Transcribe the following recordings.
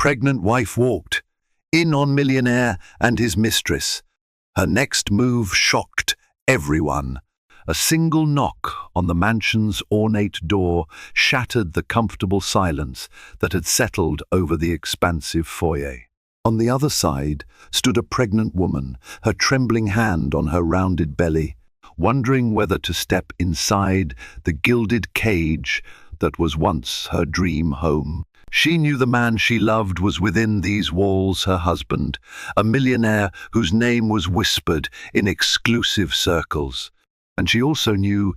pregnant wife walked in on Millionaire and his mistress. Her next move shocked everyone. A single knock on the mansion's ornate door shattered the comfortable silence that had settled over the expansive foyer. On the other side stood a pregnant woman, her trembling hand on her rounded belly, wondering whether to step inside the gilded cage that was once her dream home. She knew the man she loved was within these walls, her husband, a millionaire whose name was whispered in exclusive circles. And she also knew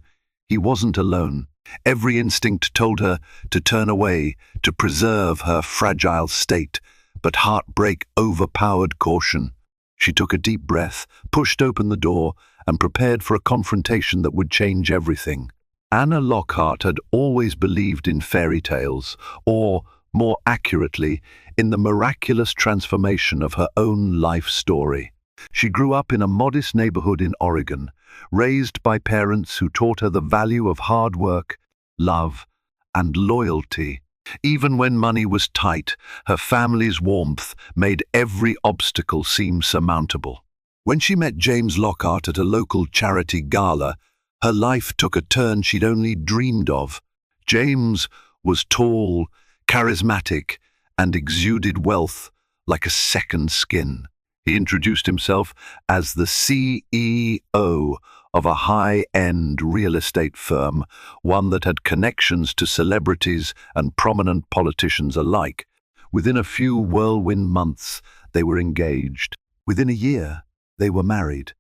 he wasn't alone. Every instinct told her to turn away, to preserve her fragile state, but heartbreak overpowered caution. She took a deep breath, pushed open the door, and prepared for a confrontation that would change everything. Anna Lockhart had always believed in fairy tales, or, more accurately, in the miraculous transformation of her own life story. She grew up in a modest neighborhood in Oregon, raised by parents who taught her the value of hard work, love, and loyalty. Even when money was tight, her family's warmth made every obstacle seem surmountable. When she met James Lockhart at a local charity gala, her life took a turn she'd only dreamed of. James was tall, charismatic, and exuded wealth like a second skin. He introduced himself as the CEO of a high-end real estate firm, one that had connections to celebrities and prominent politicians alike. Within a few whirlwind months, they were engaged. Within a year, they were married.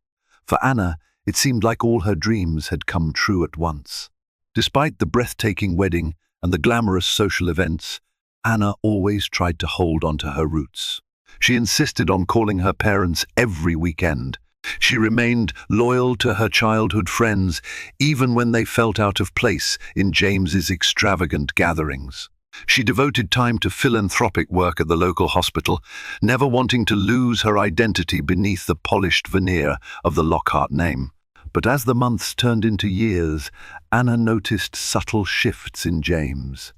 For Anna, it seemed like all her dreams had come true at once. Despite the breathtaking wedding and the glamorous social events, Anna always tried to hold on to her roots. She insisted on calling her parents every weekend. She remained loyal to her childhood friends, even when they felt out of place in James's extravagant gatherings. She devoted time to philanthropic work at the local hospital, never wanting to lose her identity beneath the polished veneer of the Lockhart name. But as the months turned into years, Anna noticed subtle shifts in James.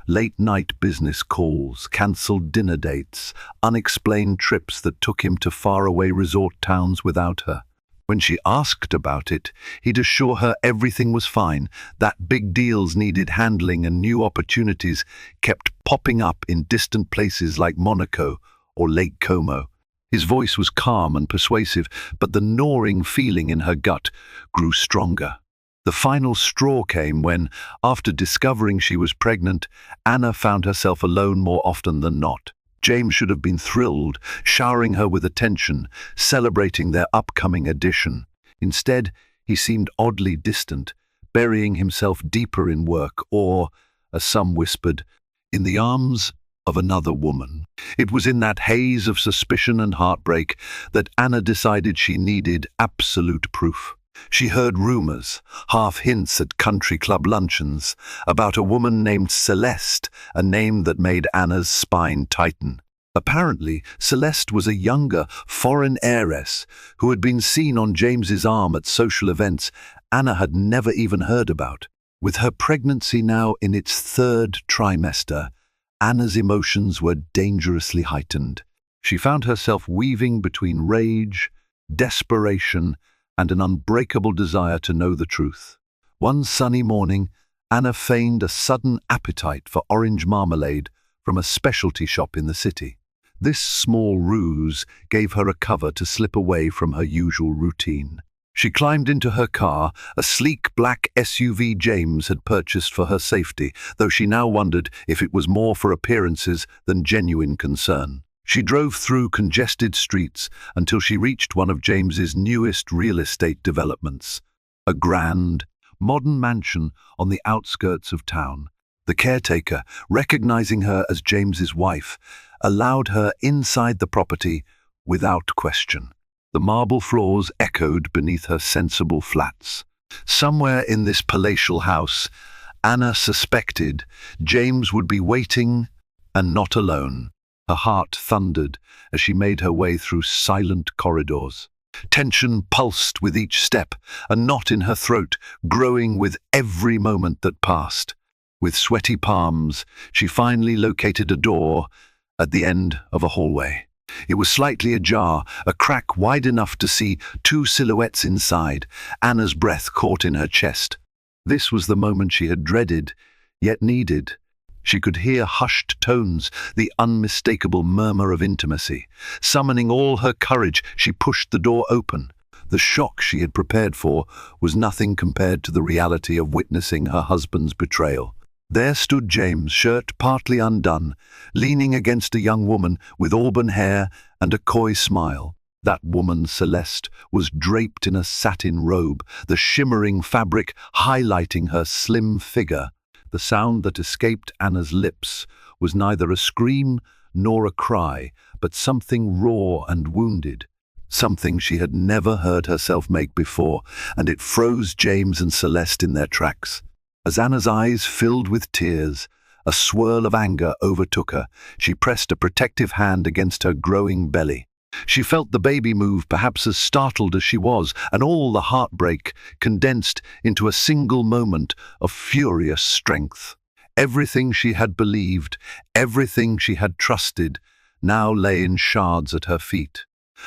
Late-night business calls, cancelled dinner dates, unexplained trips that took him to faraway resort towns without her. When she asked about it, he'd assure her everything was fine, that big deals needed handling and new opportunities kept popping up in distant places like Monaco or Lake Como. His voice was calm and persuasive, but the gnawing feeling in her gut grew stronger. The final straw came when, after discovering she was pregnant, Anna found herself alone more often than not. James should have been thrilled, showering her with attention, celebrating their upcoming addition. Instead, he seemed oddly distant, burying himself deeper in work or, as some whispered, in the arms of another woman. It was in that haze of suspicion and heartbreak that Anna decided she needed absolute proof. She heard rumors, half hints at country club luncheons, about a woman named Celeste, a name that made Anna's spine tighten. Apparently, Celeste was a younger, foreign heiress who had been seen on James's arm at social events Anna had never even heard about. With her pregnancy now in its third trimester, Anna's emotions were dangerously heightened. She found herself weaving between rage, desperation, and an unbreakable desire to know the truth. One sunny morning, Anna feigned a sudden appetite for orange marmalade from a specialty shop in the city. This small ruse gave her a cover to slip away from her usual routine. She climbed into her car, a sleek black SUV James had purchased for her safety, though she now wondered if it was more for appearances than genuine concern. She drove through congested streets until she reached one of James's newest real estate developments, a grand, modern mansion on the outskirts of town. The caretaker, recognizing her as James's wife, allowed her inside the property without question. The marble floors echoed beneath her sensible flats. Somewhere in this palatial house, Anna suspected James would be waiting and not alone. Her heart thundered as she made her way through silent corridors. Tension pulsed with each step, a knot in her throat growing with every moment that passed. With sweaty palms, she finally located a door at the end of a hallway. It was slightly ajar, a crack wide enough to see two silhouettes inside. Anna's breath caught in her chest. This was the moment she had dreaded, yet needed. She could hear hushed tones, the unmistakable murmur of intimacy. Summoning all her courage, she pushed the door open. The shock she had prepared for was nothing compared to the reality of witnessing her husband's betrayal. There stood James, shirt partly undone, leaning against a young woman with auburn hair and a coy smile. That woman, Celeste, was draped in a satin robe, the shimmering fabric highlighting her slim figure. The sound that escaped Anna's lips was neither a scream nor a cry, but something raw and wounded, something she had never heard herself make before, and it froze James and Celeste in their tracks. As Anna's eyes filled with tears, a swirl of anger overtook her. She pressed a protective hand against her growing belly. She felt the baby move, perhaps as startled as she was, and all the heartbreak condensed into a single moment of furious strength. Everything she had believed, everything she had trusted, now lay in shards at her feet.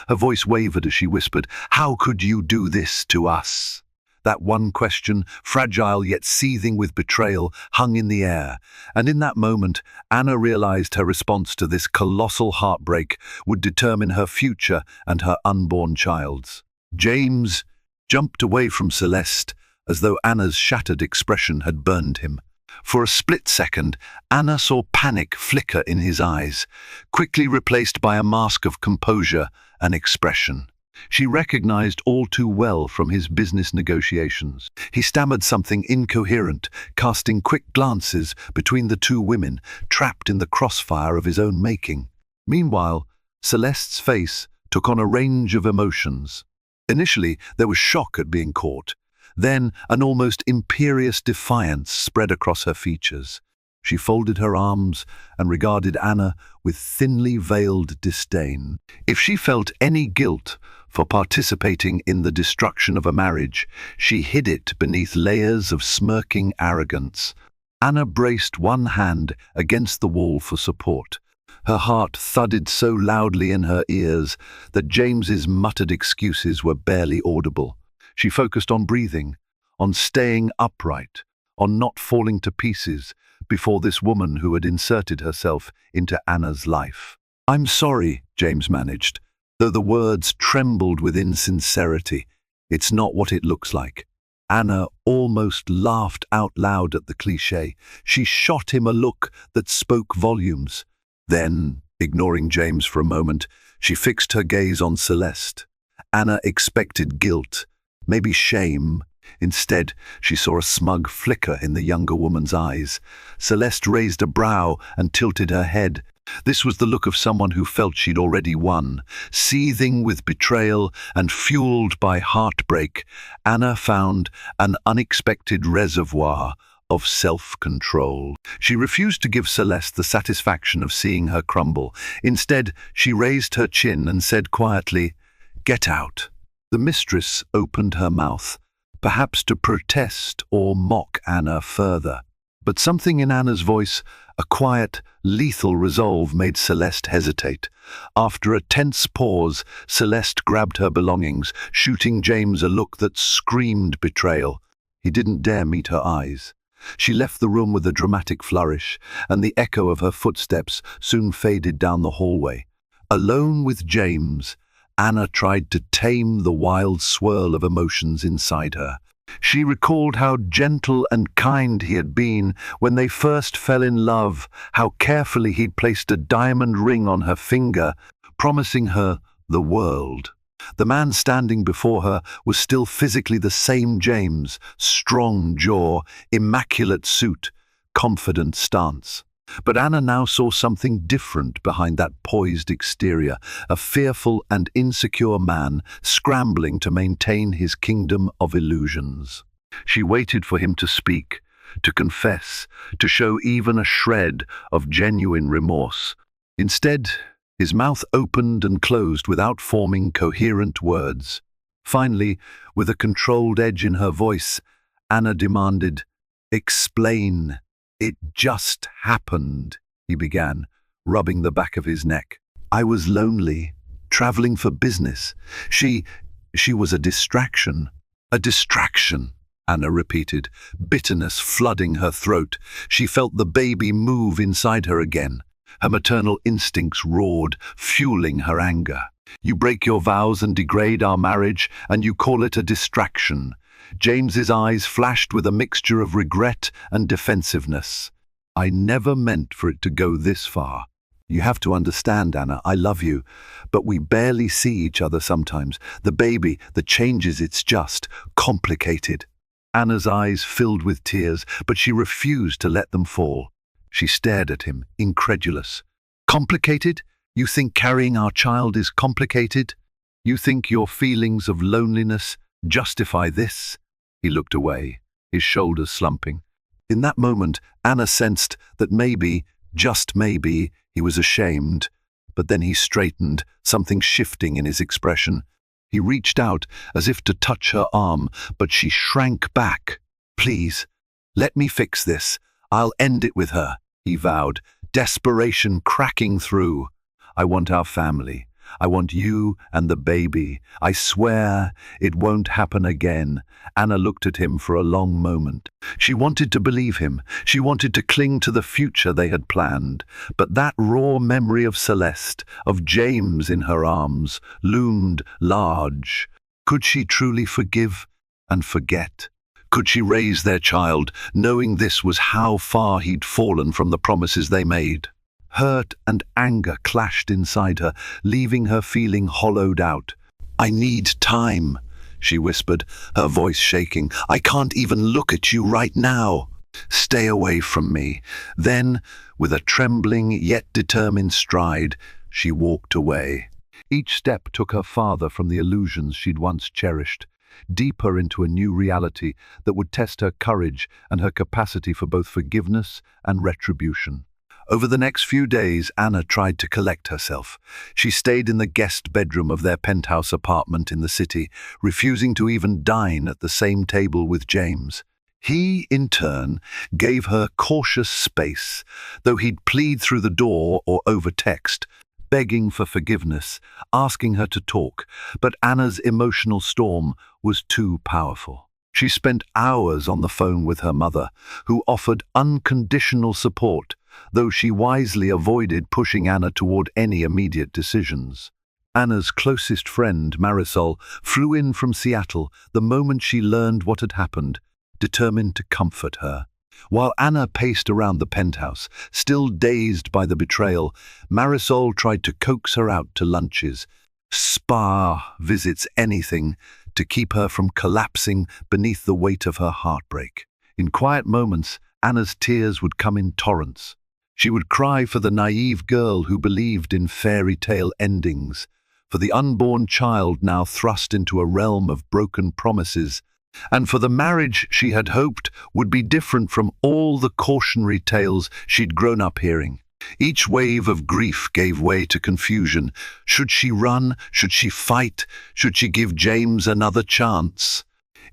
Her voice wavered as she whispered, "How could you do this to us?" That one question, fragile yet seething with betrayal, hung in the air, and in that moment, Anna realized her response to this colossal heartbreak would determine her future and her unborn child's. James jumped away from Celeste as though Anna's shattered expression had burned him. For a split second, Anna saw panic flicker in his eyes, quickly replaced by a mask of composure and expression. She recognized all too well from his business negotiations. He stammered something incoherent, casting quick glances between the two women, trapped in the crossfire of his own making. Meanwhile, Celeste's face took on a range of emotions. Initially, there was shock at being caught. Then, an almost imperious defiance spread across her features. She folded her arms and regarded Anna with thinly veiled disdain. If she felt any guilt for participating in the destruction of a marriage, she hid it beneath layers of smirking arrogance. Anna braced one hand against the wall for support. Her heart thudded so loudly in her ears that James's muttered excuses were barely audible. She focused on breathing, on staying upright, on not falling to pieces before this woman who had inserted herself into Anna's life. "I'm sorry," James managed, though the words trembled with insincerity. "It's not what it looks like." Anna almost laughed out loud at the cliché. She shot him a look that spoke volumes. Then, ignoring James for a moment, she fixed her gaze on Celeste. Anna expected guilt, maybe shame. Instead, she saw a smug flicker in the younger woman's eyes. Celeste raised a brow and tilted her head. This was the look of someone who felt she'd already won. Seething with betrayal and fueled by heartbreak, Anna found an unexpected reservoir of self-control. She refused to give Celeste the satisfaction of seeing her crumble. Instead, she raised her chin and said quietly, "Get out." The mistress opened her mouth, perhaps to protest or mock Anna further. But something in Anna's voice, a quiet, lethal resolve, made Celeste hesitate. After a tense pause, Celeste grabbed her belongings, shooting James a look that screamed betrayal. He didn't dare meet her eyes. She left the room with a dramatic flourish, and the echo of her footsteps soon faded down the hallway. Alone with James, Anna tried to tame the wild swirl of emotions inside her. She recalled how gentle and kind he had been when they first fell in love, how carefully he'd placed a diamond ring on her finger, promising her the world. The man standing before her was still physically the same James, strong jaw, immaculate suit, confident stance. But Anna now saw something different behind that poised exterior, a fearful and insecure man scrambling to maintain his kingdom of illusions. She waited for him to speak, to confess, to show even a shred of genuine remorse. Instead, his mouth opened and closed without forming coherent words. Finally, with a controlled edge in her voice, Anna demanded, "Explain." "It just happened," he began, rubbing the back of his neck. I was lonely, traveling for business. She was a distraction. A distraction, Anna repeated, bitterness flooding her throat. She felt the baby move inside her again. Her maternal instincts roared, fueling her anger. You break your vows and degrade our marriage, and you call it a distraction. James's eyes flashed with a mixture of regret and defensiveness. I never meant for it to go this far. You have to understand, Anna, I love you, but we barely see each other sometimes. The baby, the changes, it's just complicated. Anna's eyes filled with tears, but she refused to let them fall. She stared at him, incredulous. Complicated? You think carrying our child is complicated? You think your feelings of loneliness justify this? He looked away, his shoulders slumping. In that moment, Anna sensed that maybe, just maybe, he was ashamed. But then he straightened, something shifting in his expression. He reached out as if to touch her arm, but she shrank back. Please, let me fix this. I'll end it with her, he vowed, desperation cracking through. I want our family. I want you and the baby. I swear it won't happen again. Anna looked at him for a long moment. She wanted to believe him. She wanted to cling to the future they had planned. But that raw memory of Celeste, of James in her arms, loomed large. Could she truly forgive and forget? Could she raise their child, knowing this was how far he'd fallen from the promises they made? Hurt and anger clashed inside her, leaving her feeling hollowed out. I need time, she whispered, her voice shaking. I can't even look at you right now. Stay away from me. Then, with a trembling yet determined stride, she walked away. Each step took her farther from the illusions she'd once cherished, deeper into a new reality that would test her courage and her capacity for both forgiveness and retribution. Over the next few days, Anna tried to collect herself. She stayed in the guest bedroom of their penthouse apartment in the city, refusing to even dine at the same table with James. He, in turn, gave her cautious space, though he'd plead through the door or over text, begging for forgiveness, asking her to talk, but Anna's emotional storm was too powerful. She spent hours on the phone with her mother, who offered unconditional support, though she wisely avoided pushing Anna toward any immediate decisions. Anna's closest friend, Marisol, flew in from Seattle the moment she learned what had happened, determined to comfort her. While Anna paced around the penthouse, still dazed by the betrayal, Marisol tried to coax her out to lunches, spa visits, anything to keep her from collapsing beneath the weight of her heartbreak. In quiet moments, Anna's tears would come in torrents. She would cry for the naive girl who believed in fairy tale endings, for the unborn child now thrust into a realm of broken promises, and for the marriage she had hoped would be different from all the cautionary tales she'd grown up hearing. Each wave of grief gave way to confusion. Should she run? Should she fight? Should she give James another chance?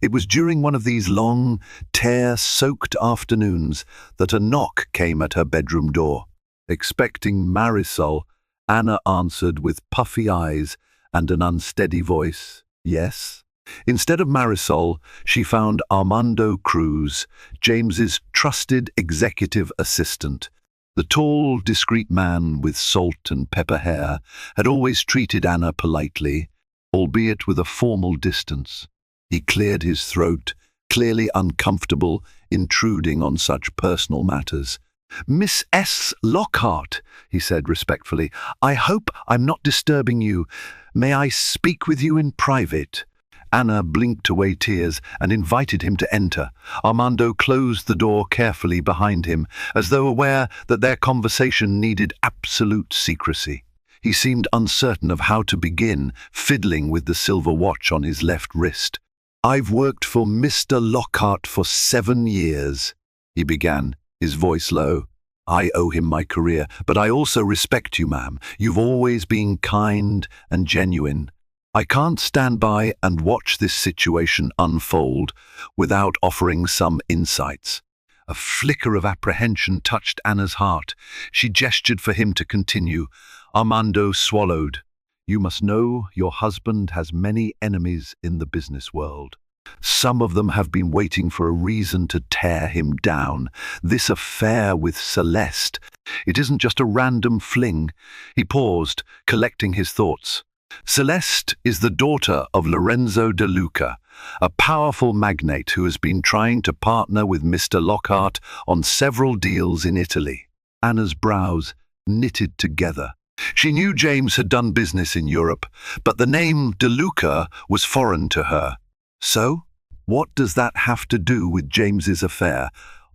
It was during one of these long, tear-soaked afternoons that a knock came at her bedroom door. Expecting Marisol, Anna answered with puffy eyes and an unsteady voice, "Yes?" Instead of Marisol, she found Armando Cruz, James's trusted executive assistant. The tall, discreet man with salt and pepper hair had always treated Anna politely, albeit with a formal distance. He cleared his throat, clearly uncomfortable, intruding on such personal matters. "Miss S. Lockhart," he said respectfully, "I hope I'm not disturbing you. May I speak with you in private?" Anna blinked away tears and invited him to enter. Armando closed the door carefully behind him, as though aware that their conversation needed absolute secrecy. He seemed uncertain of how to begin, fiddling with the silver watch on his left wrist. "I've worked for Mr. Lockhart for 7 years," he began, his voice low. "I owe him my career, but I also respect you, ma'am. You've always been kind and genuine. I can't stand by and watch this situation unfold without offering some insights." A flicker of apprehension touched Anna's heart. She gestured for him to continue. Armando swallowed. "You must know your husband has many enemies in the business world. Some of them have been waiting for a reason to tear him down. This affair with Celeste, it isn't just a random fling." He paused, collecting his thoughts. "Celeste is the daughter of Lorenzo De Luca, a powerful magnate who has been trying to partner with Mr. Lockhart on several deals in Italy." Anna's brows knitted together. She knew James had done business in Europe, but the name De Luca was foreign to her. "So, what does that have to do with James's affair?"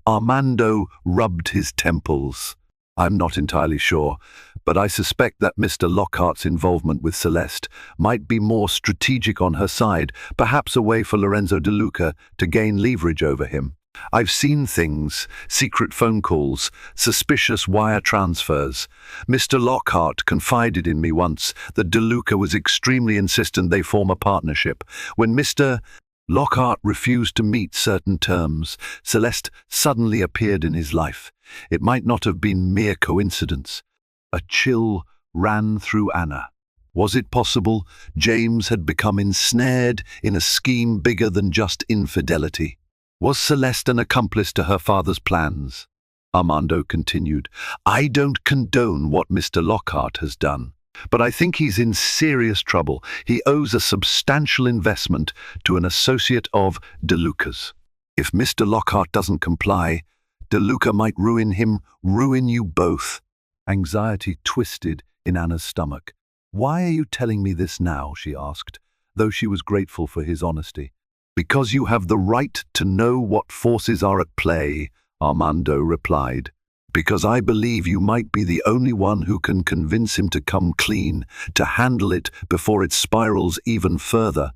Armando rubbed his temples. "I'm not entirely sure, but I suspect that Mr. Lockhart's involvement with Celeste might be more strategic on her side, perhaps a way for Lorenzo De Luca to gain leverage over him. I've seen things, secret phone calls, suspicious wire transfers. Mr. Lockhart confided in me once that De Luca was extremely insistent they form a partnership. When Mr. Lockhart refused to meet certain terms, Celeste suddenly appeared in his life. It might not have been mere coincidence." A chill ran through Anna. Was it possible James had become ensnared in a scheme bigger than just infidelity? Was Celeste an accomplice to her father's plans? Armando continued, "I don't condone what Mr. Lockhart has done, but I think he's in serious trouble. He owes a substantial investment to an associate of De Luca's. If Mr. Lockhart doesn't comply, De Luca might ruin him, ruin you both." Anxiety twisted in Anna's stomach. "Why are you telling me this now?" she asked, though she was grateful for his honesty. "Because you have the right to know what forces are at play," Armando replied. "Because I believe you might be the only one who can convince him to come clean, to handle it before it spirals even further.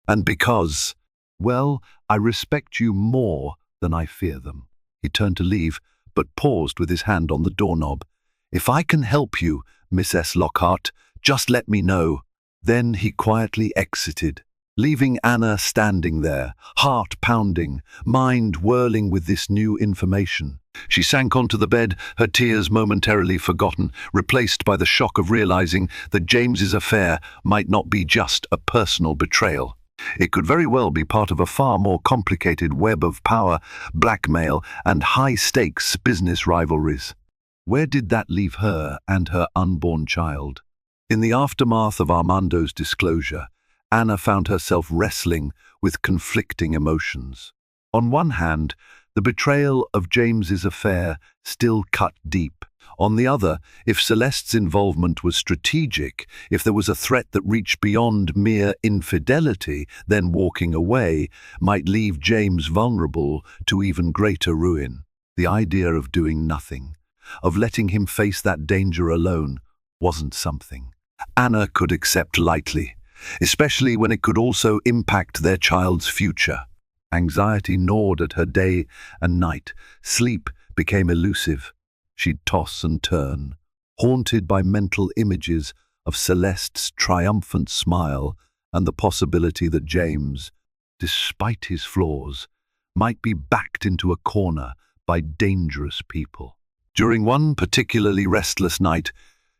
And because, well, I respect you more than I fear them." He turned to leave, but paused with his hand on the doorknob. "If I can help you, Miss S. Lockhart, just let me know." Then he quietly exited, leaving Anna standing there, heart pounding, mind whirling with this new information. She sank onto the bed, her tears momentarily forgotten, replaced by the shock of realizing that James's affair might not be just a personal betrayal. It could very well be part of a far more complicated web of power, blackmail, and high-stakes business rivalries. Where did that leave her and her unborn child? In the aftermath of Armando's disclosure, Anna found herself wrestling with conflicting emotions. On one hand, the betrayal of James's affair still cut deep. On the other, if Celeste's involvement was strategic, if there was a threat that reached beyond mere infidelity, then walking away might leave James vulnerable to even greater ruin. The idea of doing nothing, of letting him face that danger alone, wasn't something Anna could accept lightly, especially when it could also impact their child's future. Anxiety gnawed at her day and night. Sleep became elusive. She'd toss and turn, haunted by mental images of Celeste's triumphant smile and the possibility that James, despite his flaws, might be backed into a corner by dangerous people. During one particularly restless night,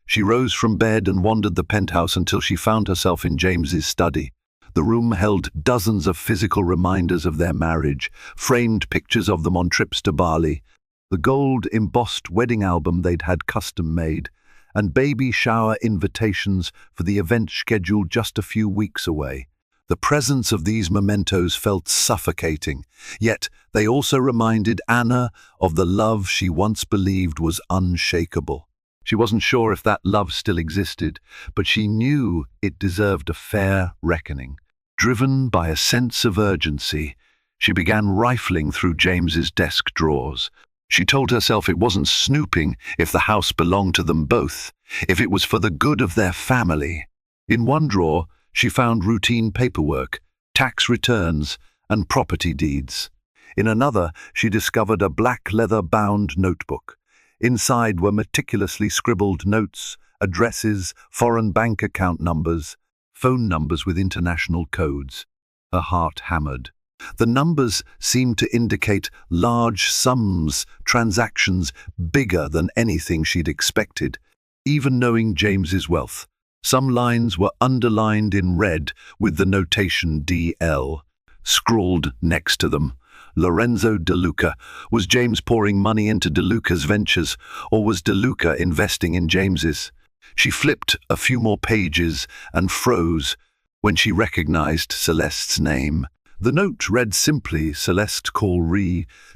she rose from bed and wandered the penthouse until she found herself in James's study. The room held dozens of physical reminders of their marriage, framed pictures of them on trips to Bali, the gold-embossed wedding album they'd had custom-made, and baby shower invitations for the event scheduled just a few weeks away. The presence of these mementos felt suffocating, yet they also reminded Anna of the love she once believed was unshakable. She wasn't sure if that love still existed, but she knew it deserved a fair reckoning. Driven by a sense of urgency, she began rifling through James's desk drawers. She told herself it wasn't snooping if the house belonged to them both, if it was for the good of their family. In one drawer, she found routine paperwork, tax returns, and property deeds. In another, she discovered a black leather-bound notebook. Inside were meticulously scribbled notes, addresses, foreign bank account numbers, phone numbers with international codes. Her heart hammered. The numbers seemed to indicate large sums, transactions bigger than anything she'd expected, even knowing James's wealth. Some lines were underlined in red with the notation DL. Scrawled next to them, Lorenzo De Luca. Was James pouring money into De Luca's ventures, or was De Luca investing in James's? She flipped a few more pages and froze when she recognized Celeste's name. The note read simply, Celeste call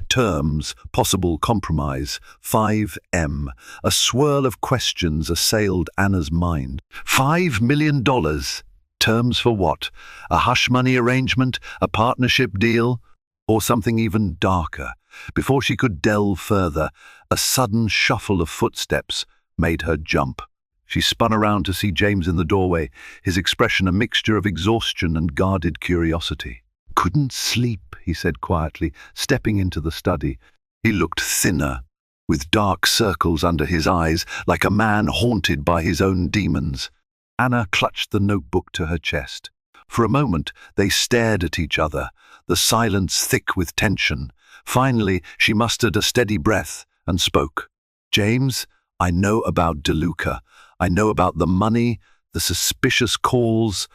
terms, possible compromise, 5M. A swirl of questions assailed Anna's mind. $5 million? Terms for what? A hush money arrangement? A partnership deal? Or something even darker? Before she could delve further, a sudden shuffle of footsteps made her jump. She spun around to see James in the doorway, his expression a mixture of exhaustion and guarded curiosity. "Couldn't sleep," he said quietly, stepping into the study. He looked thinner, with dark circles under his eyes, like a man haunted by his own demons. Anna clutched the notebook to her chest. For a moment, they stared at each other, the silence thick with tension. Finally, she mustered a steady breath and spoke. "James, I know about De Luca. I know about the money, the suspicious calls.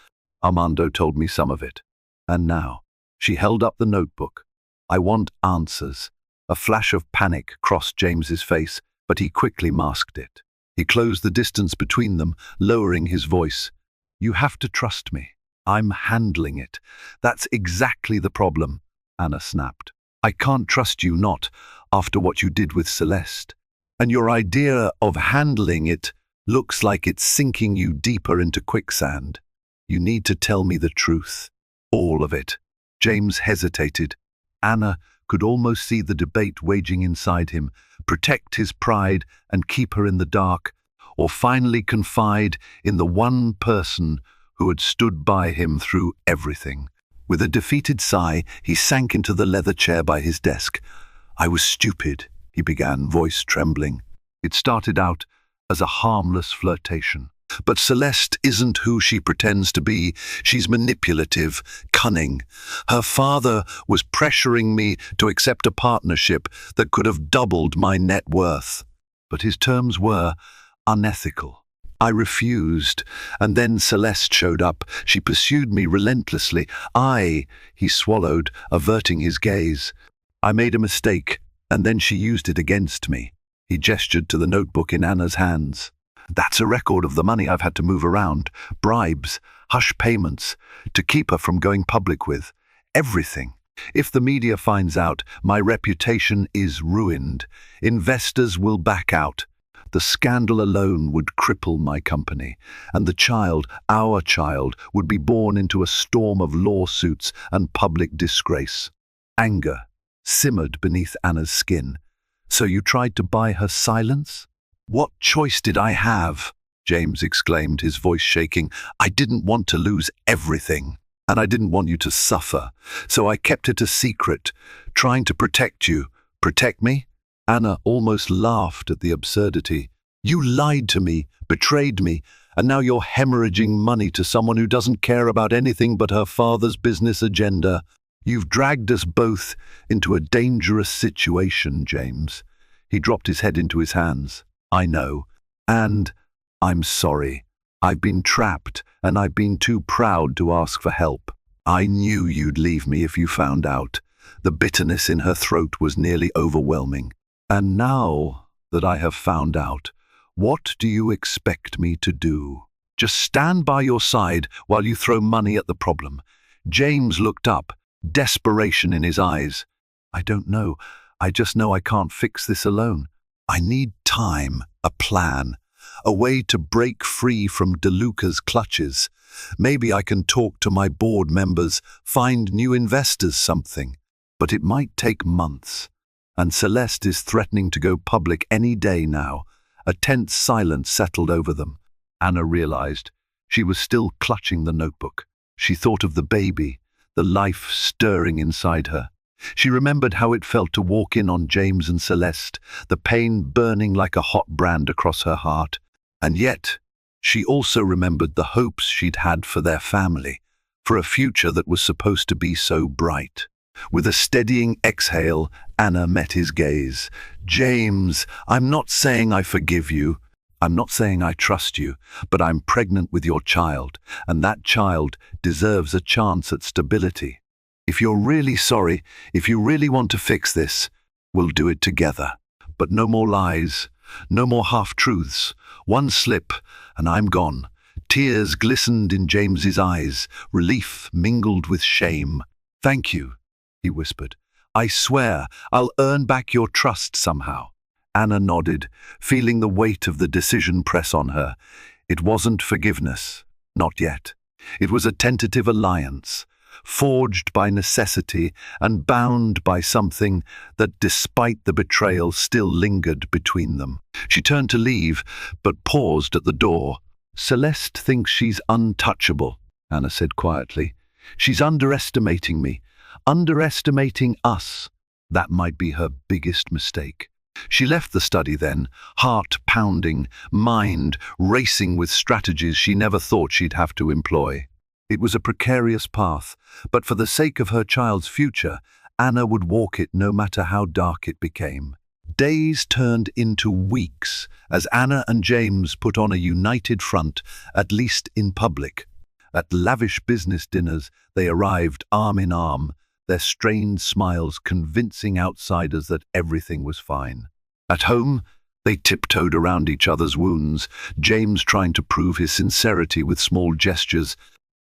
Armando told me some of it. And now," she held up the notebook, "I want answers." A flash of panic crossed James's face, but he quickly masked it. He closed the distance between them, lowering his voice. "You have to trust me. I'm handling it." "That's exactly the problem," Anna snapped. "I can't trust you not after what you did with Celeste. And your idea of handling it looks like it's sinking you deeper into quicksand. You need to tell me the truth. All of it." James hesitated. Anna could almost see the debate waging inside him, protect his pride and keep her in the dark, or finally confide in the one person who had stood by him through everything. With a defeated sigh, he sank into the leather chair by his desk. "I was stupid," he began, voice trembling. "It started out as a harmless flirtation. But Celeste isn't who she pretends to be. She's manipulative, cunning. Her father was pressuring me to accept a partnership that could have doubled my net worth. But his terms were unethical. I refused, and then Celeste showed up. She pursued me relentlessly. He swallowed, averting his gaze. "I made a mistake, and then she used it against me." He gestured to the notebook in Anna's hands. "That's a record of the money I've had to move around, bribes, hush payments, to keep her from going public with. Everything. If the media finds out, my reputation is ruined. Investors will back out. The scandal alone would cripple my company, and the child, our child, would be born into a storm of lawsuits and public disgrace." Anger simmered beneath Anna's skin. "So you tried to buy her silence?" "What choice did I have?" James exclaimed, his voice shaking. "I didn't want to lose everything, and I didn't want you to suffer. So I kept it a secret, trying to protect you." "Protect me?" Anna almost laughed at the absurdity. "You lied to me, betrayed me, and now you're hemorrhaging money to someone who doesn't care about anything but her father's business agenda. You've dragged us both into a dangerous situation, James." He dropped his head into his hands. "I know, and I'm sorry. I've been trapped, and I've been too proud to ask for help. I knew you'd leave me if you found out." The bitterness in her throat was nearly overwhelming. "And now that I have found out, what do you expect me to do? Just stand by your side while you throw money at the problem?" James looked up, desperation in his eyes. "I don't know. I just know I can't fix this alone. I need time, a plan, a way to break free from De Luca's clutches. Maybe I can talk to my board members, find new investors, something. But it might take months. And Celeste is threatening to go public any day now." A tense silence settled over them. Anna realized she was still clutching the notebook. She thought of the baby, the life stirring inside her. She remembered how it felt to walk in on James and Celeste, the pain burning like a hot brand across her heart. And yet, she also remembered the hopes she'd had for their family, for a future that was supposed to be so bright. With a steadying exhale, Anna met his gaze. "James, I'm not saying I forgive you. I'm not saying I trust you, but I'm pregnant with your child, and that child deserves a chance at stability. If you're really sorry, if you really want to fix this, we'll do it together. But no more lies, no more half-truths. One slip, and I'm gone." Tears glistened in James's eyes, relief mingled with shame. "Thank you," he whispered. "I swear I'll earn back your trust somehow." Anna nodded, feeling the weight of the decision press on her. It wasn't forgiveness, not yet. It was a tentative alliance, forged by necessity and bound by something that, despite the betrayal, still lingered between them. She turned to leave, but paused at the door. "Celeste thinks she's untouchable," Anna said quietly. "She's underestimating me, underestimating us. That might be her biggest mistake." She left the study then, heart pounding, mind racing with strategies she never thought she'd have to employ. It was a precarious path, but for the sake of her child's future, Anna would walk it no matter how dark it became. Days turned into weeks as Anna and James put on a united front, at least in public. At lavish business dinners, they arrived arm in arm, their strained smiles convincing outsiders that everything was fine. At home, they tiptoed around each other's wounds, James trying to prove his sincerity with small gestures,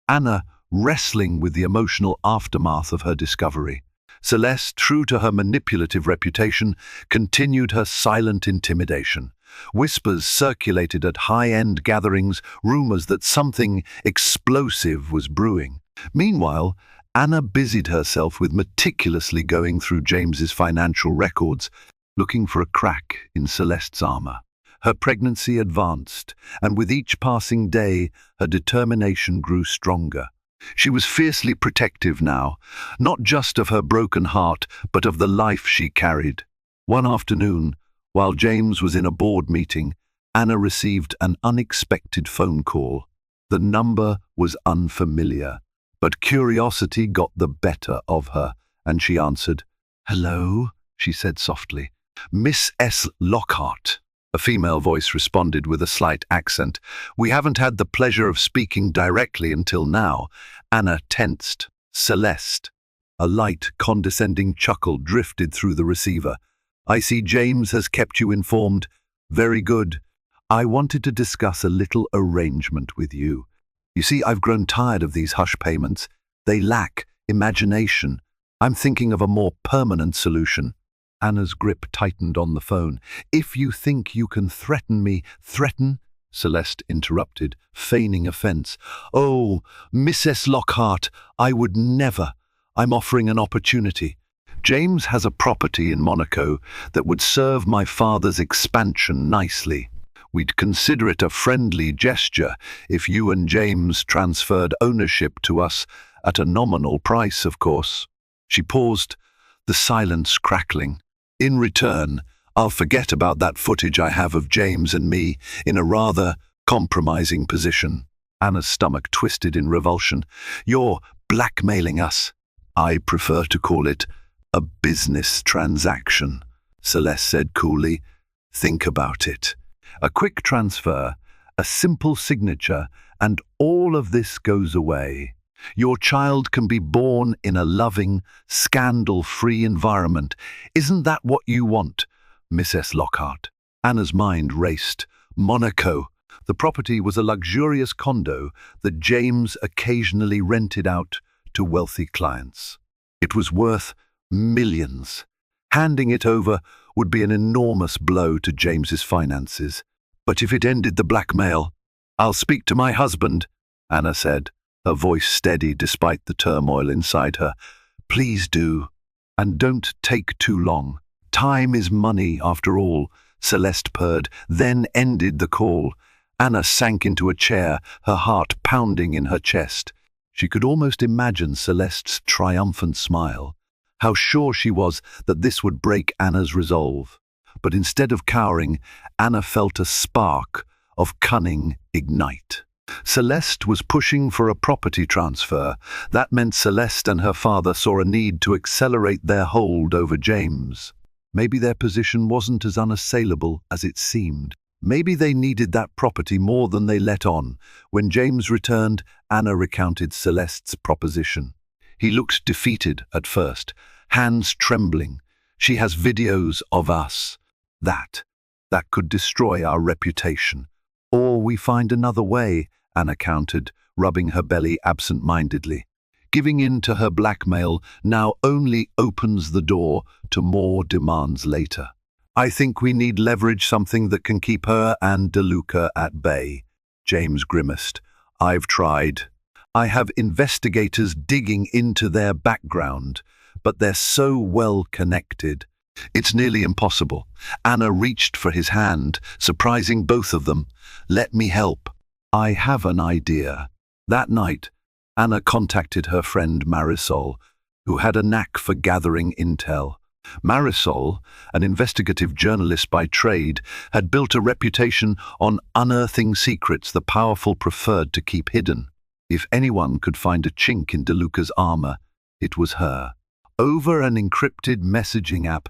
Anna wrestling with the emotional aftermath of her discovery. Celeste, true to her manipulative reputation, continued her silent intimidation. Whispers circulated at high-end gatherings, rumors that something explosive was brewing. Meanwhile, Anna busied herself with meticulously going through James's financial records, looking for a crack in Celeste's armor. Her pregnancy advanced, and with each passing day, her determination grew stronger. She was fiercely protective now, not just of her broken heart, but of the life she carried. One afternoon, while James was in a board meeting, Anna received an unexpected phone call. The number was unfamiliar, but curiosity got the better of her, and she answered. "Hello," she said softly. "Miss S. Lockhart." A female voice responded with a slight accent. "We haven't had the pleasure of speaking directly until now." Anna tensed. "Celeste." A light, condescending chuckle drifted through the receiver. "I see James has kept you informed. Very good. I wanted to discuss a little arrangement with you. You see, I've grown tired of these hush payments. They lack imagination. I'm thinking of a more permanent solution." Anna's grip tightened on the phone. "If you think you can threaten me—" "Threaten?" Celeste interrupted, feigning offense. "Oh, Mrs. Lockhart, I would never. I'm offering an opportunity. James has a property in Monaco that would serve my father's expansion nicely. We'd consider it a friendly gesture if you and James transferred ownership to us at a nominal price, of course." She paused, the silence crackling. "In return, I'll forget about that footage I have of James and me in a rather compromising position." Anna's stomach twisted in revulsion. "You're blackmailing us." "I prefer to call it a business transaction," Celeste said coolly. "Think about it. A quick transfer, a simple signature, and all of this goes away. Your child can be born in a loving, scandal-free environment. Isn't that what you want, Mrs. Lockhart?" Anna's mind raced. Monaco. The property was a luxurious condo that James occasionally rented out to wealthy clients. It was worth millions. Handing it over would be an enormous blow to James's finances. But if it ended the blackmail— "I'll speak to my husband," Anna said, her voice steady despite the turmoil inside her. "Please do. And don't take too long. Time is money, after all," Celeste purred, then ended the call. Anna sank into a chair, her heart pounding in her chest. She could almost imagine Celeste's triumphant smile. How sure she was that this would break Anna's resolve. But instead of cowering, Anna felt a spark of cunning ignite. Celeste was pushing for a property transfer. That meant Celeste and her father saw a need to accelerate their hold over James. Maybe their position wasn't as unassailable as it seemed. Maybe they needed that property more than they let on. When James returned, Anna recounted Celeste's proposition. He looked defeated at first, hands trembling. She has videos of us. That could destroy our reputation. Or we find another way, Anna countered, rubbing her belly absent-mindedly. Giving in to her blackmail now only opens the door to more demands later. I think we need leverage, something that can keep her and DeLuca at bay. James grimaced. I've tried. I have investigators digging into their background, but they're so well connected. It's nearly impossible. Anna reached for his hand, surprising both of them. Let me help. I have an idea. That night, Anna contacted her friend Marisol, who had a knack for gathering intel. Marisol, an investigative journalist by trade, had built a reputation on unearthing secrets the powerful preferred to keep hidden. If anyone could find a chink in DeLuca's armor, it was her. Over an encrypted messaging app,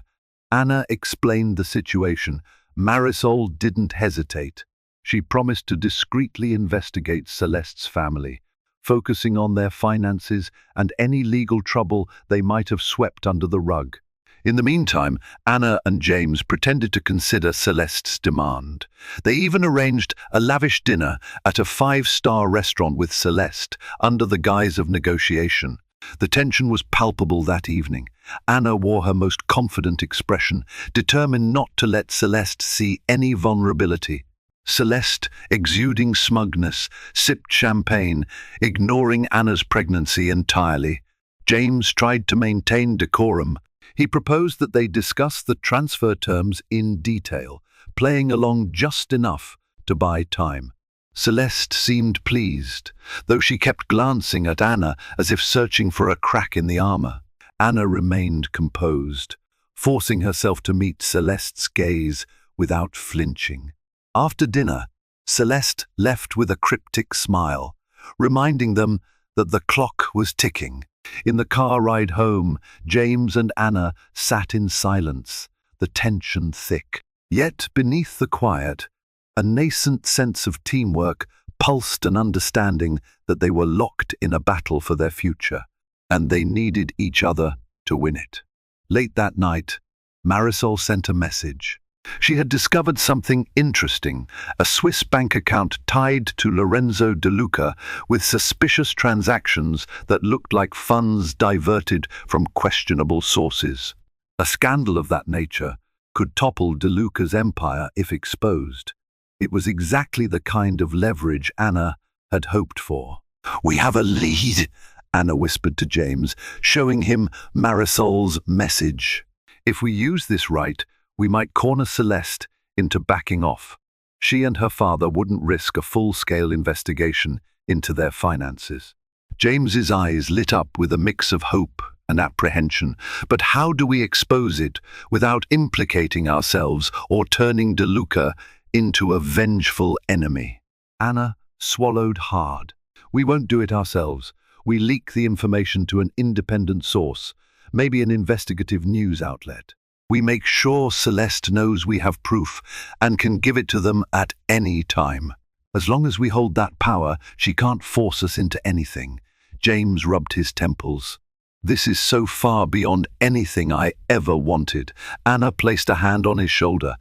Anna explained the situation. Marisol didn't hesitate. She promised to discreetly investigate Celeste's family, focusing on their finances and any legal trouble they might have swept under the rug. In the meantime, Anna and James pretended to consider Celeste's demand. They even arranged a lavish dinner at a 5-star restaurant with Celeste under the guise of negotiation. The tension was palpable that evening. Anna wore her most confident expression, determined not to let Celeste see any vulnerability. Celeste, exuding smugness, sipped champagne, ignoring Anna's pregnancy entirely. James tried to maintain decorum. He proposed that they discuss the transfer terms in detail, playing along just enough to buy time. Celeste seemed pleased, though she kept glancing at Anna as if searching for a crack in the armor. Anna remained composed, forcing herself to meet Celeste's gaze without flinching. After dinner, Celeste left with a cryptic smile, reminding them that the clock was ticking. In the car ride home, James and Anna sat in silence, the tension thick. Yet beneath the quiet, a nascent sense of teamwork pulsed, an understanding that they were locked in a battle for their future, and they needed each other to win it. Late that night, Marisol sent a message. She had discovered something interesting, a Swiss bank account tied to Lorenzo DeLuca with suspicious transactions that looked like funds diverted from questionable sources. A scandal of that nature could topple DeLuca's empire if exposed. It was exactly the kind of leverage Anna had hoped for. "We have a lead," Anna whispered to James, showing him Marisol's message. "If we use this right, we might corner Celeste into backing off. She and her father wouldn't risk a full-scale investigation into their finances." James's eyes lit up with a mix of hope and apprehension. But how do we expose it without implicating ourselves or turning DeLuca into a vengeful enemy? Anna swallowed hard. "We won't do it ourselves. We leak the information to an independent source, maybe an investigative news outlet. We make sure Celeste knows we have proof and can give it to them at any time. As long as we hold that power, she can't force us into anything." James rubbed his temples. "This is so far beyond anything I ever wanted." Anna placed a hand on his shoulder.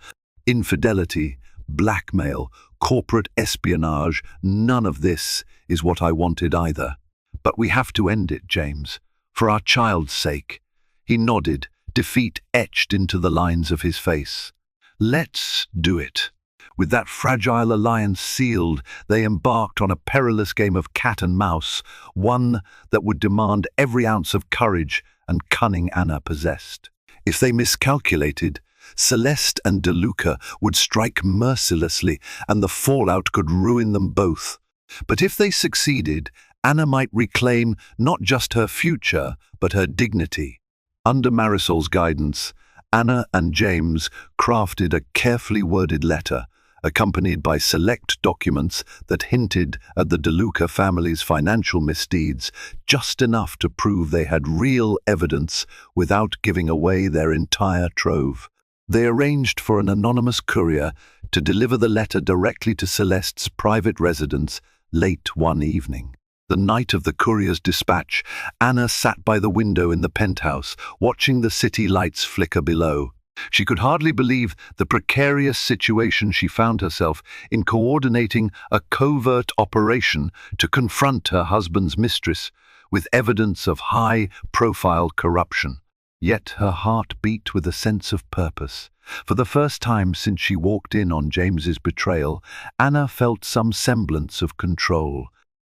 "Infidelity, blackmail, corporate espionage, none of this is what I wanted either. But we have to end it, James, for our child's sake." He nodded, defeat etched into the lines of his face. "Let's do it." With that fragile alliance sealed, they embarked on a perilous game of cat and mouse, one that would demand every ounce of courage and cunning Anna possessed. If they miscalculated, Celeste and DeLuca would strike mercilessly, and the fallout could ruin them both. But if they succeeded, Anna might reclaim not just her future, but her dignity. Under Marisol's guidance, Anna and James crafted a carefully worded letter, accompanied by select documents that hinted at the DeLuca family's financial misdeeds, just enough to prove they had real evidence without giving away their entire trove. They arranged for an anonymous courier to deliver the letter directly to Celeste's private residence late one evening. The night of the courier's dispatch, Anna sat by the window in the penthouse, watching the city lights flicker below. She could hardly believe the precarious situation she found herself in, coordinating a covert operation to confront her husband's mistress with evidence of high-profile corruption. Yet her heart beat with a sense of purpose. For the first time since she walked in on James's betrayal, Anna felt some semblance of control.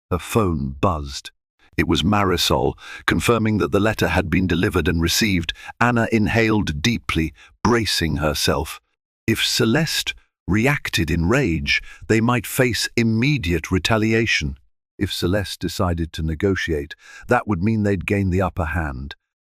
Her phone buzzed. It was Marisol, confirming that the letter had been delivered and received. Anna inhaled deeply, bracing herself. If Celeste reacted in rage, they might face immediate retaliation. If Celeste decided to negotiate, that would mean they'd gain the upper hand.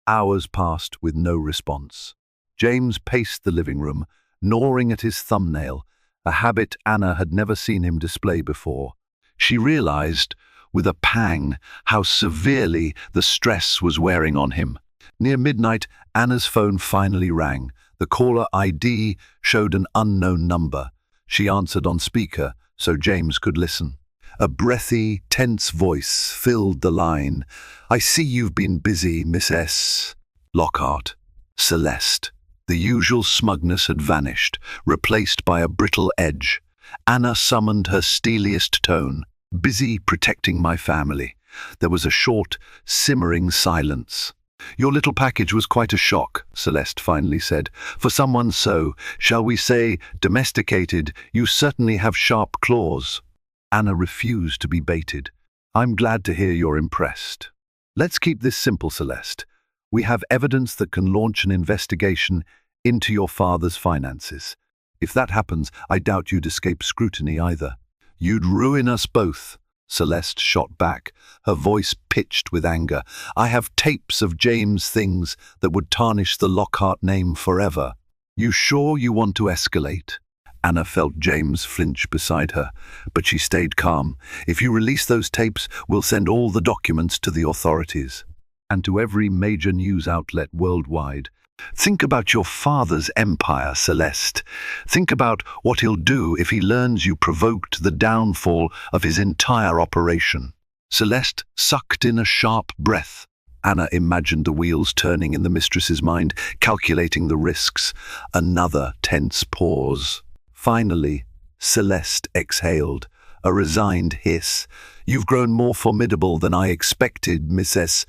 Hours passed with no response. James paced the living room, gnawing at his thumbnail, a habit Anna had never seen him display before. She realized, with a pang, how severely the stress was wearing on him. Near midnight, Anna's phone finally rang. The caller ID showed an unknown number. She answered on speaker, so James could listen. A breathy, tense voice filled the line. "I see you've been busy, Miss S." Lockhart. Celeste. The usual smugness had vanished, replaced by a brittle edge. Anna summoned her steeliest tone. "Busy protecting my family." There was a short, simmering silence. "Your little package was quite a shock," Celeste finally said. "For someone so, shall we say, domesticated, you certainly have sharp claws." Anna refused to be baited. "I'm glad to hear you're impressed. Let's keep this simple, Celeste. We have evidence that can launch an investigation into your father's finances. If that happens, I doubt you'd escape scrutiny either." "You'd ruin us both," Celeste shot back, her voice pitched with anger. "I have tapes of James' things that would tarnish the Lockhart name forever." "You sure you want to escalate?" Anna felt James flinch beside her, but she stayed calm. "If you release those tapes, we'll send all the documents to the authorities, and to every major news outlet worldwide. Think about your father's empire, Celeste. Think about what he'll do if he learns you provoked the downfall of his entire operation." Celeste sucked in a sharp breath. Anna imagined the wheels turning in the mistress's mind, calculating the risks. Another tense pause. Finally, Celeste exhaled, a resigned hiss. "You've grown more formidable than I expected, Mrs.